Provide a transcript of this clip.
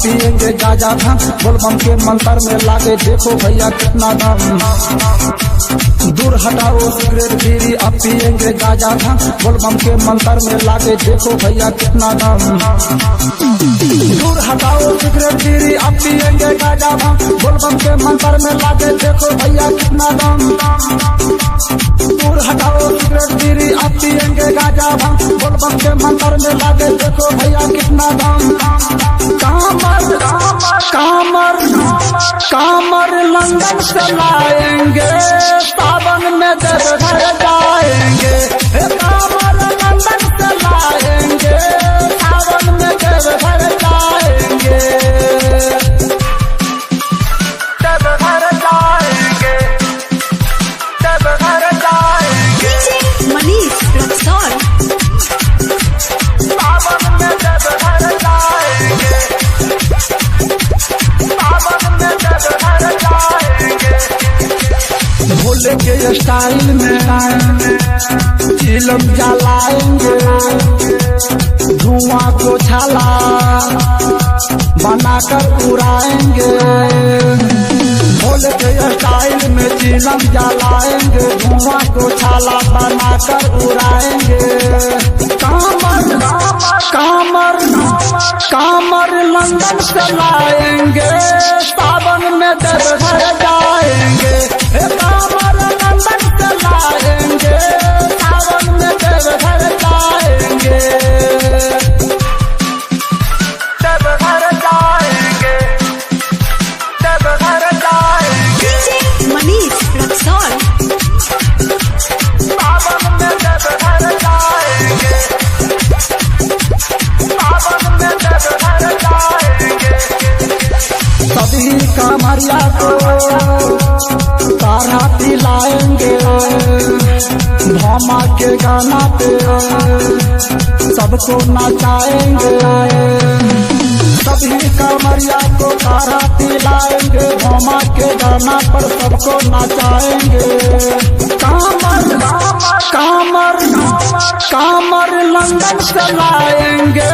पिएंगे गाजा भांग बोलबम के मंत्र में लागे देखो भैया कितना दम। दूर हटाओ सिगरेट बीड़ी अब पिएंगे गाजा भांग बोलबम के मंत्र में लागे देखो भैया कितना दम। दूर हटाओ सिगरेट बीड़ी अब पिएंगे गाजा भांग बोलबम के मंत्र में लागे देखो भैया कितना दम। दूर हटाओ सिगरेट बीड़ी अब पिएंगे गाजा भांग बोलबम के मंत्र में लागे देखो भैया कितना दम। कामर कामर कामर लंदन से लाएंगे सावन में देवघर जाएंगे। कामर लंदन से लाएंगे सावन में देवघर जाएंगे। देवघर जाएंगे देवघर जाएंगे। मनीष रक्सौल सावन में देवघर जाएंगे सावन में देवघर जाएंगे। भोले के स्टाइल में चिलम जलाएंगे धुआं को छाला बनाकर उड़ाएंगे। भोले के स्टाइल में चिलम जलाएंगे धुआं को छाला बनाकर उड़ाएंगे। कामर कामर कामर लंदन से लाएंगे सावन में देवघर जाएंगे। कामर लंदन से लाएंगे सावन में देवघर जाएंगे। देवघर जाएंगे देवघर जाएंगे। मनीष रक्सौल सावन में देवघर जाएंगे सावन में देवघर जाएंगे। सभी कामरिया को तारा पिलाएंगे भामा के गाना पे सबको नचाएंगे। सभी कामरिया को तारा पिलाएंगे भामा के गाना पर सबको नचाएंगे। कामर कामर कामर लंदन से लाएंगे